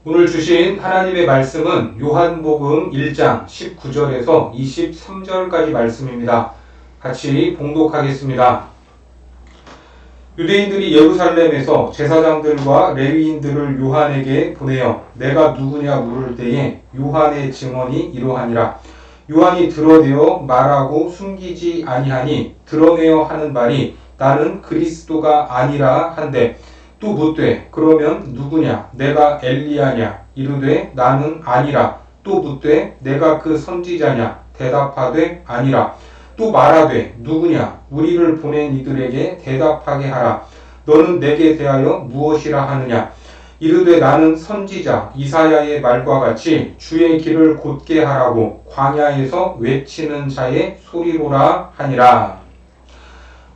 오늘 주신 하나님의 말씀은 요한복음 1장 19절에서 23절까지 말씀입니다. 같이 봉독하겠습니다. 유대인들이 예루살렘에서 제사장들과 레위인들을 요한에게 보내어 내가 누구냐 물을 때에 요한의 증언이 이러하니라. 요한이 드러내어 말하고 숨기지 아니하니 드러내어 하는 말이 나는 그리스도가 아니라 한데 또 묻되 그러면 누구냐 내가 엘리야냐 이르되 나는 아니라 또 묻되 내가 그 선지자냐 대답하되 아니라 또 말하되 누구냐 우리를 보낸 이들에게 대답하게 하라. 너는 내게 대하여 무엇이라 하느냐 이르되 나는 선지자 이사야의 말과 같이 주의 길을 곧게 하라고 광야에서 외치는 자의 소리로라 하니라.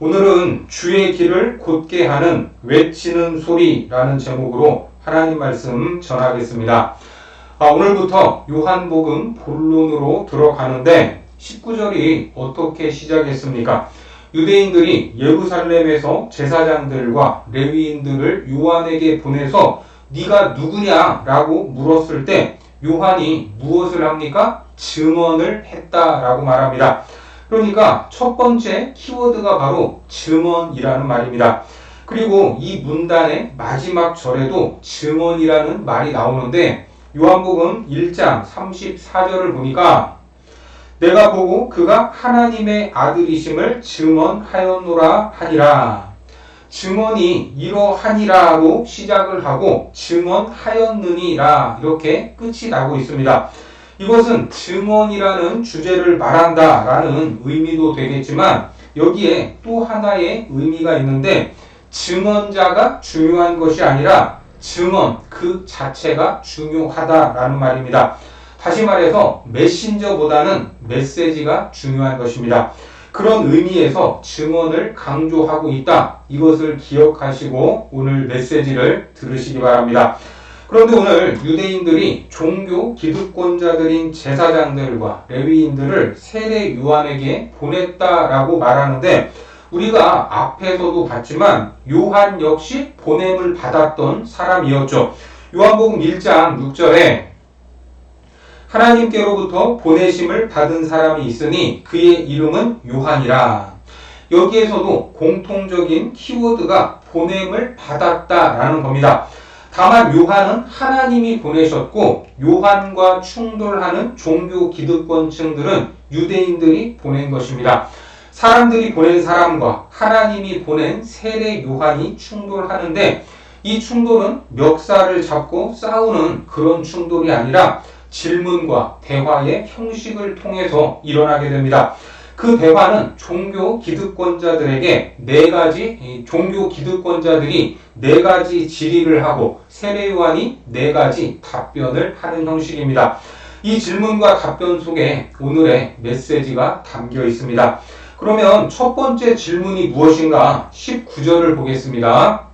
오늘은 주의 길을 곧게 하는 외치는 소리라는 제목으로 하나님 말씀 전하겠습니다. 오늘부터 요한복음 본론으로 들어가는데 19절이 어떻게 시작했습니까? 유대인들이 예루살렘에서 제사장들과 레위인들을 요한에게 보내서 네가 누구냐라고 물었을 때 요한이 무엇을 합니까? 증언을 했다라고 말합니다. 그러니까 첫 번째 키워드가 바로 증언이라는 말입니다. 그리고 이 문단의 마지막 절에도 증언이라는 말이 나오는데 요한복음 1장 34절을 보니까 내가 보고 그가 하나님의 아들이심을 증언하였노라 하니라. 증언이 이러하니라로 시작을 하고 증언하였느니라 이렇게 끝이 나고 있습니다. 이것은 증언이라는 주제를 말한다라는 의미도 되겠지만 여기에 또 하나의 의미가 있는데 증언자가 중요한 것이 아니라 증언 그 자체가 중요하다라는 말입니다. 다시 말해서 메신저보다는 메시지가 중요한 것입니다. 그런 의미에서 증언을 강조하고 있다. 이것을 기억하시고 오늘 메시지를 들으시기 바랍니다. 그런데 오늘 유대인들이 종교 기득권자들인 제사장들과 레위인들을 세례 요한에게 보냈다라고 말하는데 우리가 앞에서도 봤지만 요한 역시 보냄을 받았던 사람이었죠. 요한복음 1장 6절에 하나님께로부터 보내심을 받은 사람이 있으니 그의 이름은 요한이라. 여기에서도 공통적인 키워드가 보냄을 받았다라는 겁니다. 다만 요한은 하나님이 보내셨고 요한과 충돌하는 종교 기득권층들은 유대인들이 보낸 것입니다. 사람들이 보낸 사람과 하나님이 보낸 세례 요한이 충돌하는데 이 충돌은 멱살을 잡고 싸우는 그런 충돌이 아니라 질문과 대화의 형식을 통해서 일어나게 됩니다. 그 대화는 종교 기득권자들에게 종교 기득권자들이 네 가지 질의를 하고 세례 요한이 네 가지 답변을 하는 형식입니다. 이 질문과 답변 속에 오늘의 메시지가 담겨 있습니다. 그러면 첫 번째 질문이 무엇인가? 19절을 보겠습니다.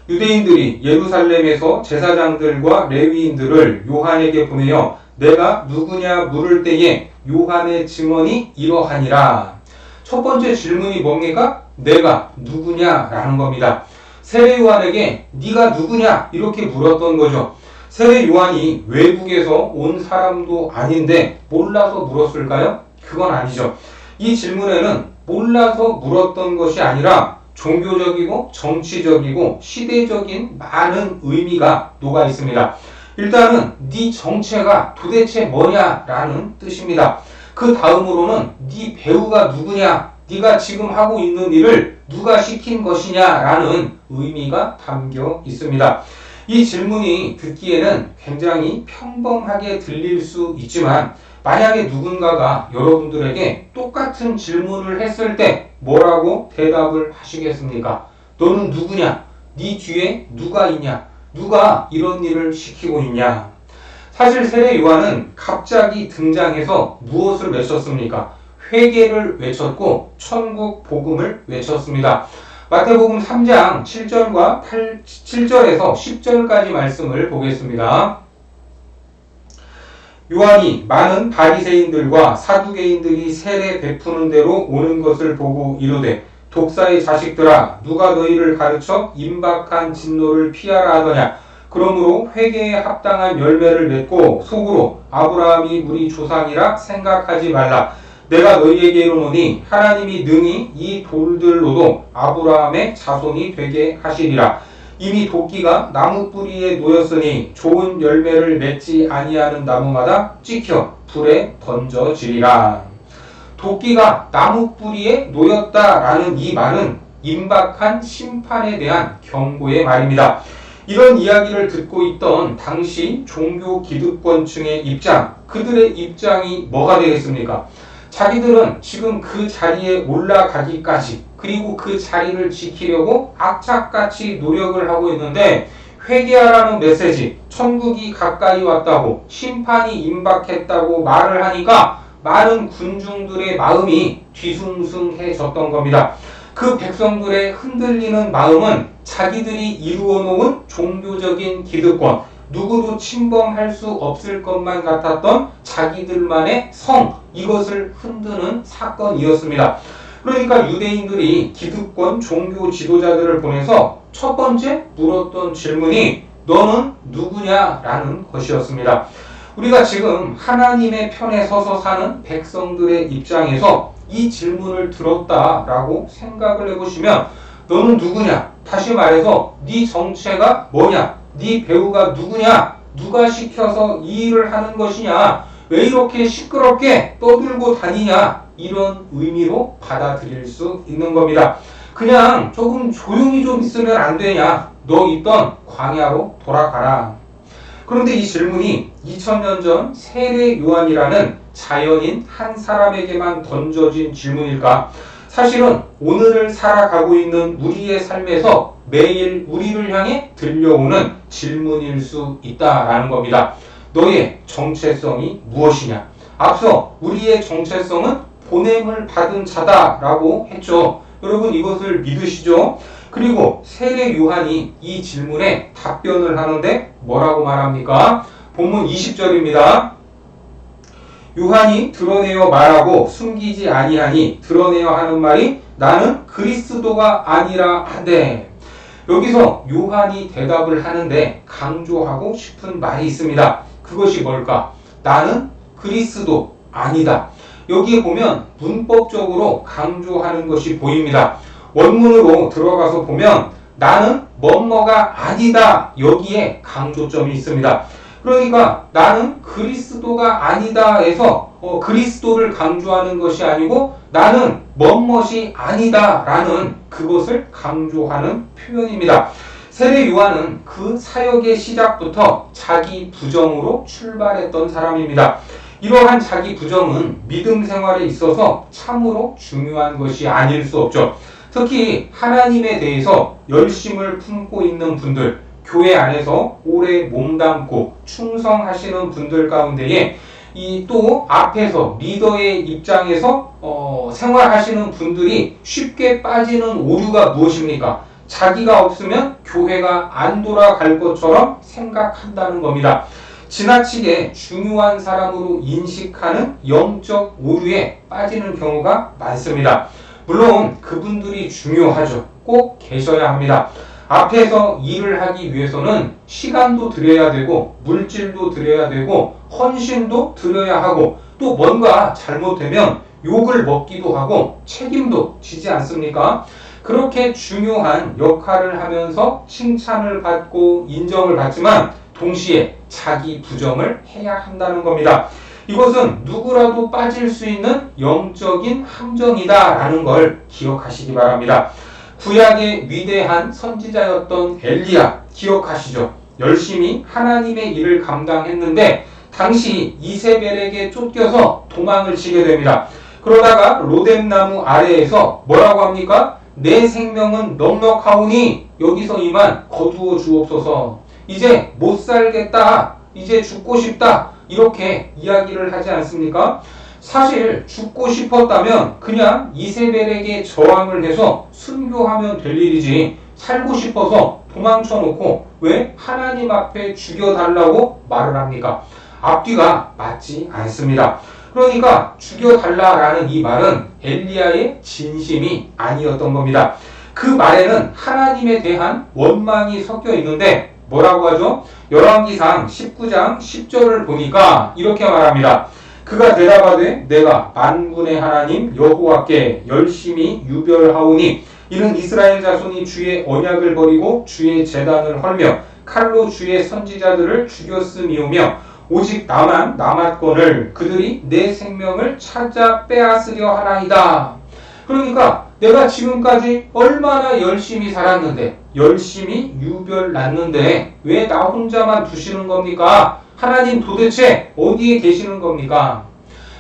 유대인들이 예루살렘에서 제사장들과 레위인들을 요한에게 보내어 내가 누구냐 물을 때에 요한의 증언이 이러하니라. 첫 번째 질문이 뭡니까? 내가 누구냐라는 겁니다. 세례 요한에게 네가 누구냐 이렇게 물었던 거죠. 세례 요한이 외국에서 온 사람도 아닌데 몰라서 물었을까요? 그건 아니죠. 이 질문에는 몰라서 물었던 것이 아니라 종교적이고 정치적이고 시대적인 많은 의미가 녹아 있습니다. 일단은 네 정체가 도대체 뭐냐라는 뜻입니다. 그 다음으로는 네 배우가 누구냐, 네가 지금 하고 있는 일을 누가 시킨 것이냐라는 의미가 담겨 있습니다. 이 질문이 듣기에는 굉장히 평범하게 들릴 수 있지만 만약에 누군가가 여러분들에게 똑같은 질문을 했을 때 뭐라고 대답을 하시겠습니까? 너는 누구냐? 네 뒤에 누가 있냐? 누가 이런 일을 시키고 있냐? 사실 세례 요한은 갑자기 등장해서 무엇을 외쳤습니까? 회개를 외쳤고 천국 복음을 외쳤습니다. 마태복음 3장 7절에서 10절까지 말씀을 보겠습니다. 요한이 많은 바리새인들과 사두개인들이 세례 베푸는 대로 오는 것을 보고 이르되 독사의 자식들아 누가 너희를 가르쳐 임박한 진노를 피하라 하더냐 그러므로 회개에 합당한 열매를 맺고 속으로 아브라함이 우리 조상이라 생각하지 말라. 내가 너희에게 이르노니 하나님이 능히 이 돌들로도 아브라함의 자손이 되게 하시리라. 이미 도끼가 나무 뿌리에 놓였으니 좋은 열매를 맺지 아니하는 나무마다 찍혀 불에 던져지리라. 도끼가 나무 뿌리에 놓였다라는 이 말은 임박한 심판에 대한 경고의 말입니다. 이런 이야기를 듣고 있던 당시 종교 기득권층의 입장, 그들의 입장이 뭐가 되겠습니까? 자기들은 지금 그 자리에 올라가기까지, 그리고 그 자리를 지키려고 악착같이 노력을 하고 있는데, 회개하라는 메시지, 천국이 가까이 왔다고, 심판이 임박했다고 말을 하니까 많은 군중들의 마음이 뒤숭숭해졌던 겁니다. 그 백성들의 흔들리는 마음은 자기들이 이루어 놓은 종교적인 기득권, 누구도 침범할 수 없을 것만 같았던 자기들만의 성, 이것을 흔드는 사건이었습니다. 그러니까 유대인들이 기득권 종교 지도자들을 보내서 첫 번째 물었던 질문이 너는 누구냐라는 것이었습니다. 우리가 지금 하나님의 편에 서서 사는 백성들의 입장에서 이 질문을 들었다라고 생각을 해보시면 너는 누구냐? 다시 말해서 네 정체가 뭐냐? 네 배우가 누구냐? 누가 시켜서 이 일을 하는 것이냐? 왜 이렇게 시끄럽게 떠들고 다니냐? 이런 의미로 받아들일 수 있는 겁니다. 그냥 조금 조용히 좀 있으면 안 되냐? 너 있던 광야로 돌아가라. 그런데 이 질문이 2000년 전 세례 요한이라는 자연인 한 사람에게만 던져진 질문일까? 사실은 오늘을 살아가고 있는 우리의 삶에서 매일 우리를 향해 들려오는 질문일 수 있다라는 겁니다. 너의 정체성이 무엇이냐? 앞서 우리의 정체성은 보냄을 받은 자다라고 했죠. 여러분 이것을 믿으시죠? 그리고 세례 요한이 이 질문에 답변을 하는데 뭐라고 말합니까? 본문 20절입니다. 요한이 드러내어 말하고 숨기지 아니하니 드러내어 하는 말이 나는 그리스도가 아니라 하되. 여기서 요한이 대답을 하는데 강조하고 싶은 말이 있습니다. 그것이 뭘까? 나는 그리스도 아니다. 여기에 보면 문법적으로 강조하는 것이 보입니다. 원문으로 들어가서 보면 나는 뭐뭐가 아니다. 여기에 강조점이 있습니다. 그러니까 나는 그리스도가 아니다에서 그리스도를 강조하는 것이 아니고 나는 뭐뭇이 아니다라는 그것을 강조하는 표현입니다. 세례 요한은 그 사역의 시작부터 자기 부정으로 출발했던 사람입니다. 이러한 자기 부정은 믿음 생활에 있어서 참으로 중요한 것이 아닐 수 없죠. 특히 하나님에 대해서 열심을 품고 있는 분들, 교회 안에서 오래 몸담고 충성하시는 분들 가운데에 이 또 앞에서 리더의 입장에서 생활하시는 분들이 쉽게 빠지는 오류가 무엇입니까? 자기가 없으면 교회가 안 돌아갈 것처럼 생각한다는 겁니다. 지나치게 중요한 사람으로 인식하는 영적 오류에 빠지는 경우가 많습니다. 물론 그분들이 중요하죠. 꼭 계셔야 합니다. 앞에서 일을 하기 위해서는 시간도 들여야 되고 물질도 들여야 되고 헌신도 들여야 하고 또 뭔가 잘못되면 욕을 먹기도 하고 책임도 지지 않습니까? 그렇게 중요한 역할을 하면서 칭찬을 받고 인정을 받지만 동시에 자기 부정을 해야 한다는 겁니다. 이것은 누구라도 빠질 수 있는 영적인 함정이다라는 걸 기억하시기 바랍니다. 구약의 위대한 선지자였던 엘리야 기억하시죠? 열심히 하나님의 일을 감당했는데 당시 이세벨에게 쫓겨서 도망을 치게 됩니다. 그러다가 로뎀나무 아래에서 뭐라고 합니까? 내 생명은 넉넉하오니 여기서 이만 거두어 주옵소서. 이제 못 살겠다. 이제 죽고 싶다. 이렇게 이야기를 하지 않습니까? 사실 죽고 싶었다면 그냥 이세벨에게 저항을 해서 순교하면 될 일이지 살고 싶어서 도망쳐놓고 왜 하나님 앞에 죽여달라고 말을 합니까? 앞뒤가 맞지 않습니다. 그러니까 죽여달라라는 이 말은 엘리야의 진심이 아니었던 겁니다. 그 말에는 하나님에 대한 원망이 섞여 있는데 뭐라고 하죠? 열왕기상 19장 10절을 보니까 이렇게 말합니다. 그가 대답하되 내가 만군의 하나님 여호와께 열심히 유별하오니 이는 이스라엘 자손이 주의 언약을 버리고 주의 제단을 헐며 칼로 주의 선지자들을 죽였음이오며 오직 나만 남았거늘 그들이 내 생명을 찾아 빼앗으려 하나이다. 그러니까 내가 지금까지 얼마나 열심히 살았는데, 열심히 유별 났는데 왜 나 혼자만 두시는 겁니까? 하나님 도대체 어디에 계시는 겁니까?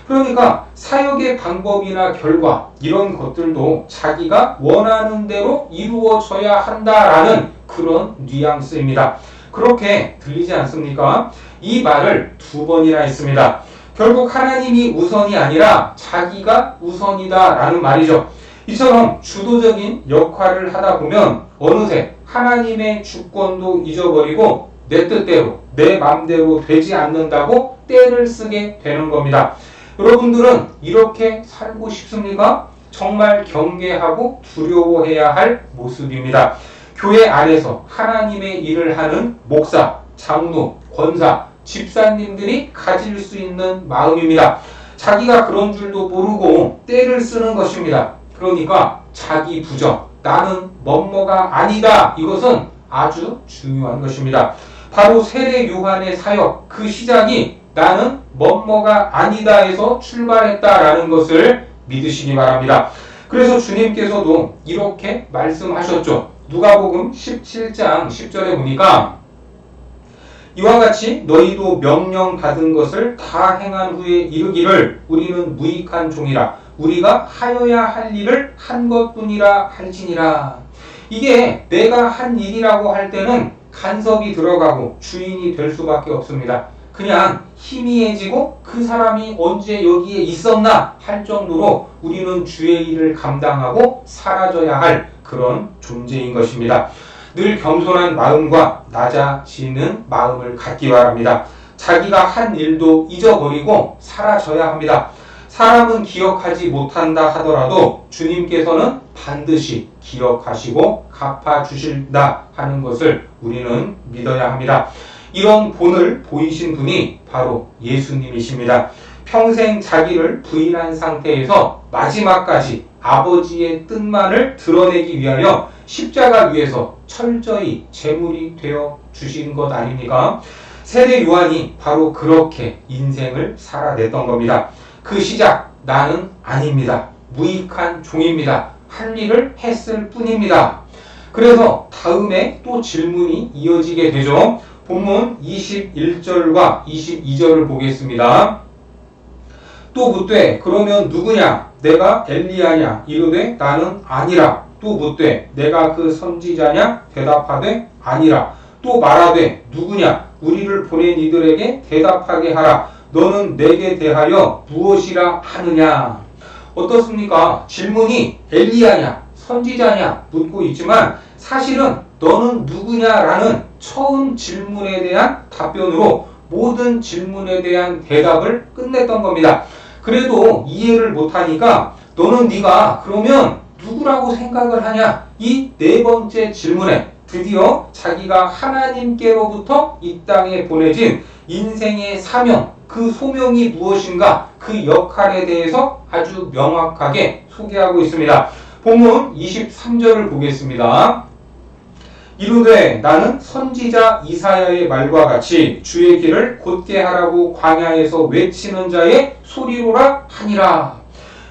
그러니까 사역의 방법이나 결과 이런 것들도 자기가 원하는 대로 이루어져야 한다라는 그런 뉘앙스입니다. 그렇게 들리지 않습니까? 이 말을 두 번이나 했습니다. 결국 하나님이 우선이 아니라 자기가 우선이다라는 말이죠. 이처럼 주도적인 역할을 하다 보면 어느새 하나님의 주권도 잊어버리고 내 뜻대로 내 맘대로 되지 않는다고 떼를 쓰게 되는 겁니다. 여러분들은 이렇게 살고 싶습니까? 정말 경계하고 두려워해야 할 모습입니다. 교회 안에서 하나님의 일을 하는 목사, 장로, 권사, 집사님들이 가질 수 있는 마음입니다. 자기가 그런 줄도 모르고 떼를 쓰는 것입니다. 그러니까 자기 부정, 나는 뭐뭐가 아니다. 이것은 아주 중요한 것입니다. 바로 세례 요한의 사역, 그 시작이 나는 뭐뭐가 아니다에서 출발했다라는 것을 믿으시기 바랍니다. 그래서 주님께서도 이렇게 말씀하셨죠. 누가복음 17장 10절에 보니까 이와 같이 너희도 명령 받은 것을 다 행한 후에 이르기를 우리는 무익한 종이라 우리가 하여야 할 일을 한 것뿐이라 할지니라. 이게 내가 한 일이라고 할 때는 간섭이 들어가고 주인이 될 수밖에 없습니다. 그냥 희미해지고 그 사람이 언제 여기에 있었나 할 정도로 우리는 주의 일을 감당하고 사라져야 할 그런 존재인 것입니다. 늘 겸손한 마음과 낮아지는 마음을 갖기 바랍니다. 자기가 한 일도 잊어버리고 사라져야 합니다. 사람은 기억하지 못한다 하더라도 주님께서는 반드시 기억하시고 갚아주신다 하는 것을 우리는 믿어야 합니다. 이런 본을 보이신 분이 바로 예수님이십니다. 평생 자기를 부인한 상태에서 마지막까지 아버지의 뜻만을 드러내기 위하여 십자가 위에서 철저히 제물이 되어 주신 것 아닙니까? 세례 요한이 바로 그렇게 인생을 살아냈던 겁니다. 그 시작, 나는 아닙니다. 무익한 종입니다. 할 일을 했을 뿐입니다. 그래서 다음에 또 질문이 이어지게 되죠. 본문 21절과 22절을 보겠습니다. 또 묻되 그러면 누구냐? 내가 엘리야냐? 이르되 나는 아니라. 또 묻되 내가 그 선지자냐? 대답하되 아니라. 또 말하되 누구냐? 우리를 보낸 이들에게 대답하게 하라. 너는 내게 대하여 무엇이라 하느냐? 어떻습니까? 질문이 엘리야냐? 선지자냐? 묻고 있지만 사실은 너는 누구냐라는 처음 질문에 대한 답변으로 모든 질문에 대한 대답을 끝냈던 겁니다. 그래도 이해를 못하니까 너는 네가 그러면 누구라고 생각을 하냐? 이 네 번째 질문에 드디어 자기가 하나님께로부터 이 땅에 보내진 인생의 사명, 그 소명이 무엇인가, 그 역할에 대해서 아주 명확하게 소개하고 있습니다. 본문 23절을 보겠습니다. 이르되 나는 선지자 이사야의 말과 같이 주의 길을 곧게 하라고 광야에서 외치는 자의 소리로라 하니라.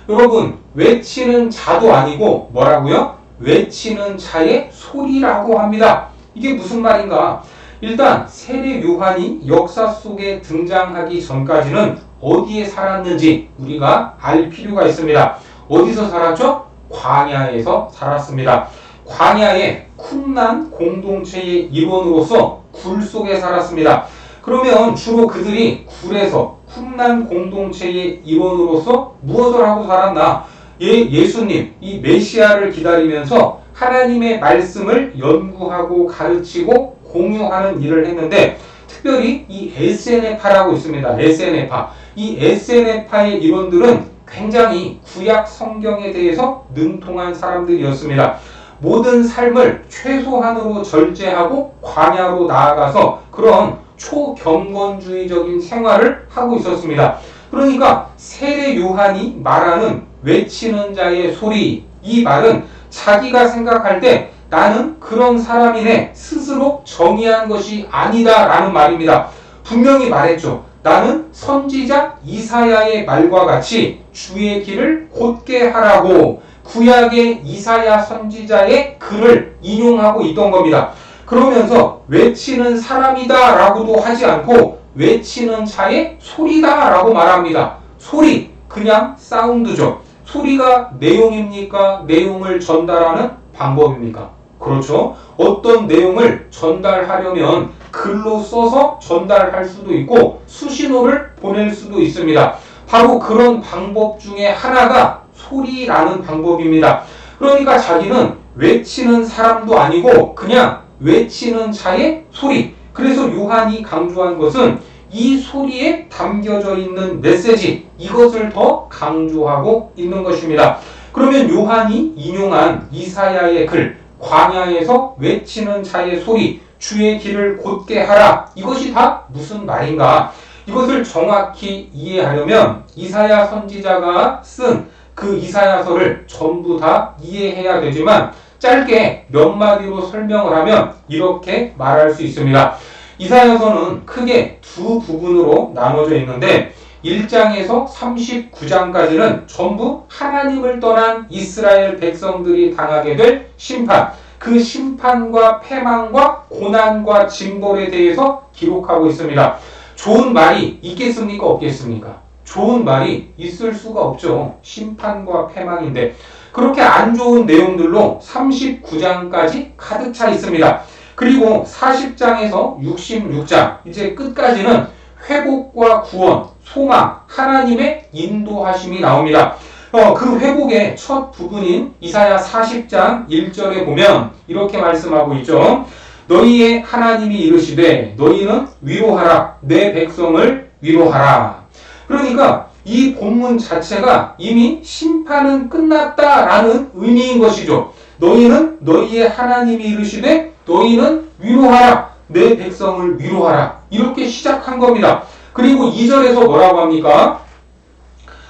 여러분, 외치는 자도 아니고 뭐라고요? 외치는 자의 소리라고 합니다. 이게 무슨 말인가? 일단 세례 요한이 역사 속에 등장하기 전까지는 어디에 살았는지 우리가 알 필요가 있습니다. 어디서 살았죠? 광야에서 살았습니다. 광야의 쿰란 공동체의 일원으로서 굴 속에 살았습니다. 그러면 주로 그들이 굴에서 쿰란 공동체의 일원으로서 무엇을 하고 살았나? 예수님, 이 메시아를 기다리면서 하나님의 말씀을 연구하고 가르치고 공유하는 일을 했는데, 특별히 이 에스에네파라고 있습니다. 에스에네파. 이 에스에네파의 일원들은 굉장히 구약 성경에 대해서 능통한 사람들이었습니다. 모든 삶을 최소한으로 절제하고 광야로 나아가서 그런 초경건주의적인 생활을 하고 있었습니다. 그러니까 세례 요한이 말하는 외치는 자의 소리, 이 말은 자기가 생각할 때 나는 그런 사람이네 스스로 정의한 것이 아니다 라는 말입니다. 분명히 말했죠. 나는 선지자 이사야의 말과 같이 주의 길을 곧게 하라고 구약의 이사야 선지자의 글을 인용하고 있던 겁니다. 그러면서 외치는 사람이다 라고도 하지 않고 외치는 자의 소리다 라고 말합니다. 소리, 그냥 사운드죠. 소리가 내용입니까? 내용을 전달하는 방법입니까? 그렇죠. 어떤 내용을 전달하려면 글로 써서 전달할 수도 있고 수신호를 보낼 수도 있습니다. 바로 그런 방법 중에 하나가 소리라는 방법입니다. 그러니까 자기는 외치는 사람도 아니고 그냥 외치는 자의 소리. 그래서 요한이 강조한 것은 이 소리에 담겨져 있는 메시지, 이것을 더 강조하고 있는 것입니다. 그러면 요한이 인용한 이사야의 글, 광야에서 외치는 자의 소리, 주의 길을 곧게 하라, 이것이 다 무슨 말인가? 이것을 정확히 이해하려면 이사야 선지자가 쓴 그 이사야서를 전부 다 이해해야 되지만 짧게 몇 마디로 설명을 하면 이렇게 말할 수 있습니다. 이사야서는 크게 두 부분으로 나눠져 있는데 1장에서 39장까지는 전부 하나님을 떠난 이스라엘 백성들이 당하게 될 심판, 그 심판과 패망과 고난과 징벌에 대해서 기록하고 있습니다. 좋은 말이 있겠습니까? 없겠습니까? 좋은 말이 있을 수가 없죠. 심판과 패망인데 그렇게 안 좋은 내용들로 39장까지 가득 차 있습니다. 그리고 40장에서 66장 이제 끝까지는 회복과 구원, 소망, 하나님의 인도하심이 나옵니다. 그 회복의 첫 부분인 이사야 40장 1절에 보면 이렇게 말씀하고 있죠. 너희의 하나님이 이르시되 너희는 위로하라, 내 백성을 위로하라. 그러니까 이 본문 자체가 이미 심판은 끝났다라는 의미인 것이죠. 너희는 너희의 하나님이 이르시되 너희는 위로하라, 내 백성을 위로하라, 이렇게 시작한 겁니다. 그리고 2절에서 뭐라고 합니까?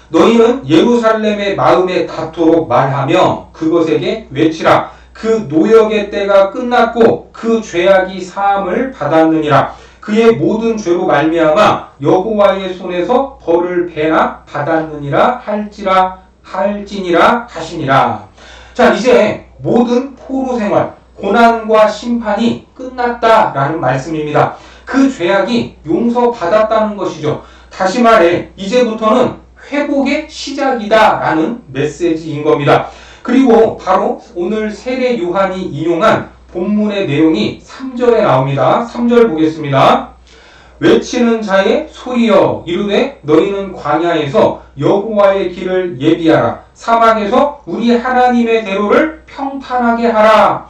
너희는 예루살렘의 마음에 닿도록 말하며 그것에게 외치라. 그 노역의 때가 끝났고 그 죄악이 사함을 받았느니라. 그의 모든 죄로 말미암아 여호와의 손에서 벌을 배나 받았느니라 할지니라 하시니라. 자, 이제 모든 포로 생활, 고난과 심판이 끝났다라는 말씀입니다. 그 죄악이 용서받았다는 것이죠. 다시 말해 이제부터는 회복의 시작이다라는 메시지인 겁니다. 그리고 바로 오늘 세례 요한이 인용한 본문의 내용이 3절에 나옵니다. 3절 보겠습니다. 외치는 자의 소리여 이르되 너희는 광야에서 여호와의 길을 예비하라, 사막에서 우리 하나님의 대로를 평탄하게 하라.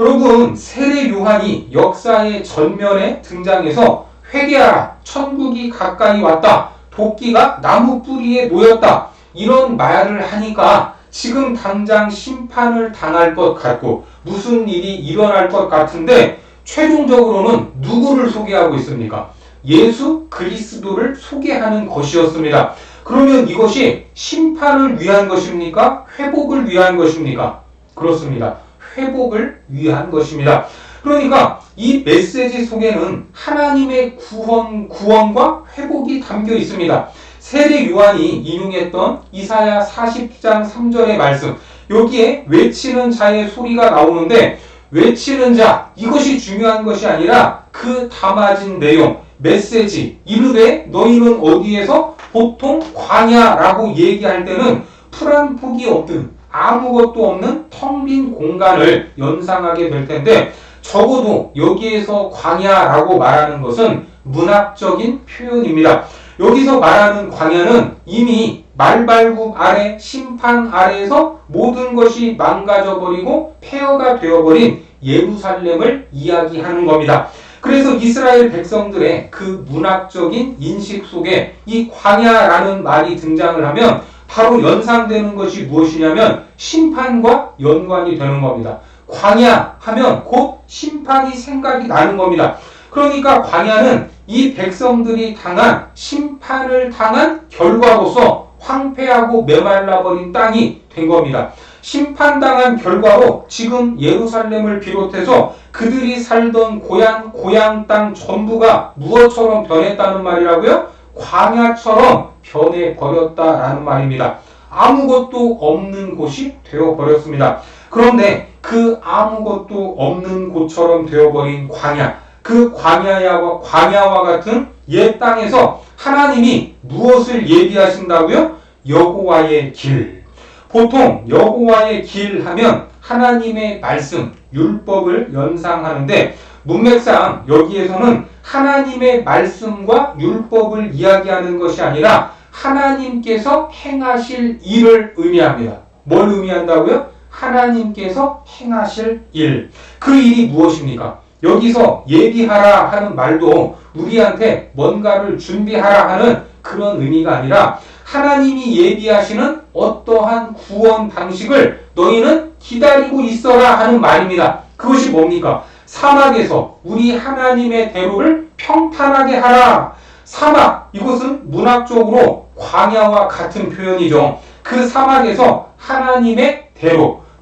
여러분, 세례 요한이 역사의 전면에 등장해서 회개하라, 천국이 가까이 왔다, 도끼가 나무 뿌리에 놓였다, 이런 말을 하니까 지금 당장 심판을 당할 것 같고 무슨 일이 일어날 것 같은데 최종적으로는 누구를 소개하고 있습니까? 예수 그리스도를 소개하는 것이었습니다. 그러면 이것이 심판을 위한 것입니까? 회복을 위한 것입니까? 그렇습니다. 회복을 위한 것입니다. 그러니까 이 메시지 속에는 하나님의 구원과 회복이 담겨 있습니다. 세례 요한이 인용했던 이사야 40장 3절의 말씀, 여기에 외치는 자의 소리가 나오는데 외치는 자, 이것이 중요한 것이 아니라 그 담아진 내용, 메시지, 이르되 너희는 어디에서? 보통 광야라고 얘기할 때는 풀 한 폭이 없는, 아무것도 없는 텅 빈 공간을 연상하게 될 텐데 적어도 여기에서 광야라고 말하는 것은 문학적인 표현입니다. 여기서 말하는 광야는 이미 말발굽 아래, 심판 아래에서 모든 것이 망가져버리고 폐허가 되어버린 예루살렘을 이야기하는 겁니다. 그래서 이스라엘 백성들의 그 문학적인 인식 속에 이 광야라는 말이 등장을 하면 바로 연상되는 것이 무엇이냐면 심판과 연관이 되는 겁니다. 광야 하면 곧 심판이 생각이 나는 겁니다. 그러니까 광야는 이 백성들이 당한 심판을 당한 결과로서 황폐하고 메말라버린 땅이 된 겁니다. 심판당한 결과로 지금 예루살렘을 비롯해서 그들이 살던 고향 땅 전부가 무엇처럼 변했다는 말이라고요? 광야처럼 변해버렸다라는 말입니다. 아무것도 없는 곳이 되어버렸습니다. 그런데 그 아무것도 없는 곳처럼 되어버린 광야, 그 광야와 같은 옛 땅에서 하나님이 무엇을 예비하신다고요? 여호와의 길. 보통 여호와의 길 하면 하나님의 말씀, 율법을 연상하는데 문맥상 여기에서는 하나님의 말씀과 율법을 이야기하는 것이 아니라 하나님께서 행하실 일을 의미합니다. 뭘 의미한다고요? 하나님께서 행하실 일. 그 일이 무엇입니까? 여기서 예비하라 하는 말도 우리한테 뭔가를 준비하라 하는 그런 의미가 아니라 하나님이 예비하시는 어떠한 구원 방식을 너희는 기다리고 있어라 하는 말입니다. 그것이 뭡니까? 사막에서 우리 하나님의 대로를 평탄하게 하라. 사막, 이것은 문학적으로 광야와 같은 표현이죠. 그 사막에서 하나님의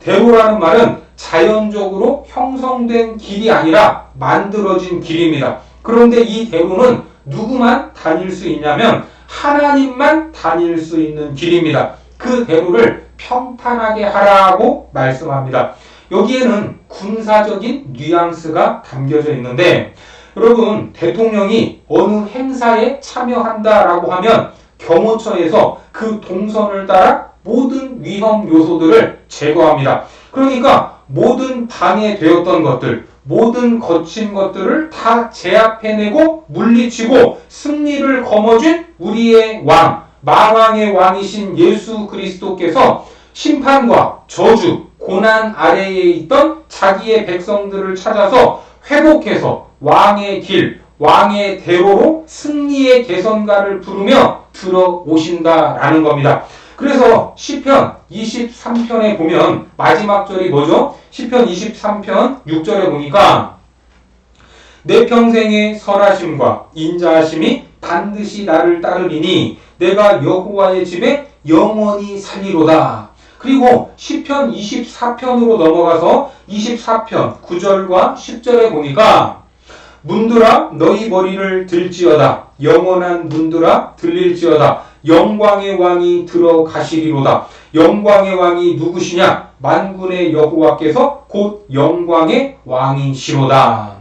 대로라는 말은 자연적으로 형성된 길이 아니라 만들어진 길입니다. 그런데 이 대로는 누구만 다닐 수 있냐면 하나님만 다닐 수 있는 길입니다. 그 대로를 평탄하게 하라고 말씀합니다. 여기에는 군사적인 뉘앙스가 담겨져 있는데 여러분, 대통령이 어느 행사에 참여한다라고 하면 경호처에서 그 동선을 따라 모든 위험 요소들을 제거합니다. 그러니까 모든 방해되었던 것들, 모든 거친 것들을 다 제압해내고 물리치고 승리를 거머쥔 우리의 왕, 만왕의 왕이신 예수 그리스도께서 심판과 저주, 고난 아래에 있던 자기의 백성들을 찾아서 회복해서 왕의 길, 왕의 대로로 승리의 개선가를 부르며 들어오신다라는 겁니다. 그래서 시편 23편에 보면 마지막 절이 뭐죠? 시편 23편 6절에 보니까 내 평생의 선하심과 인자하심이 반드시 나를 따르리니 내가 여호와의 집에 영원히 살리로다. 그리고 시편 24편으로 넘어가서 24편 9절과 10절에 보니까 문들아 너희 머리를 들지어다. 영원한 문들아 들릴지어다. 영광의 왕이 들어가시리로다. 영광의 왕이 누구시냐? 만군의 여호와께서 곧 영광의 왕이시로다.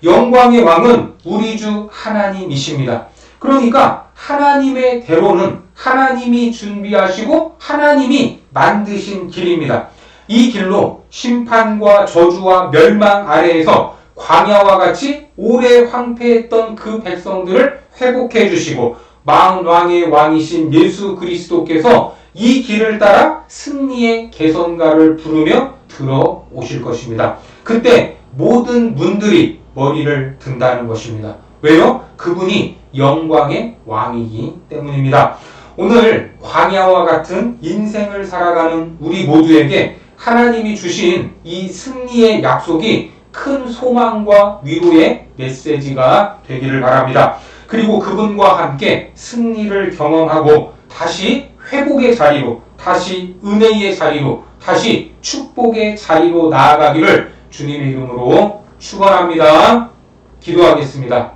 영광의 왕은 우리 주 하나님이십니다. 그러니까 하나님의 대로는 하나님이 준비하시고 하나님이 만드신 길입니다. 이 길로 심판과 저주와 멸망 아래에서 광야와 같이 오래 황폐했던 그 백성들을 회복해 주시고 만왕의 왕이신 예수 그리스도께서 이 길을 따라 승리의 개선가를 부르며 들어오실 것입니다. 그때 모든 문들이 머리를 든다는 것입니다. 왜요? 그분이 영광의 왕이기 때문입니다. 오늘 광야와 같은 인생을 살아가는 우리 모두에게 하나님이 주신 이 승리의 약속이 큰 소망과 위로의 메시지가 되기를 바랍니다. 그리고 그분과 함께 승리를 경험하고 다시 회복의 자리로, 다시 은혜의 자리로, 다시 축복의 자리로 나아가기를 주님의 이름으로 축원합니다. 기도하겠습니다.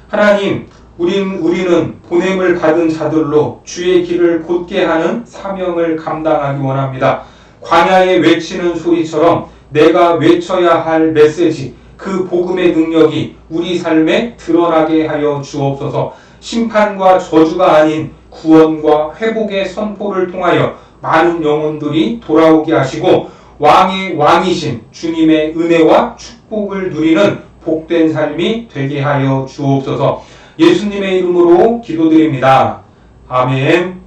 하나님, 우리는 보냄을 받은 자들로 주의 길을 곧게 하는 사명을 감당하기 원합니다. 광야에 외치는 소리처럼 내가 외쳐야 할 메시지, 그 복음의 능력이 우리 삶에 드러나게 하여 주옵소서. 심판과 저주가 아닌 구원과 회복의 선포를 통하여 많은 영혼들이 돌아오게 하시고 왕의 왕이신 주님의 은혜와 축복을 누리는 복된 삶이 되게 하여 주옵소서. 예수님의 이름으로 기도드립니다. 아멘.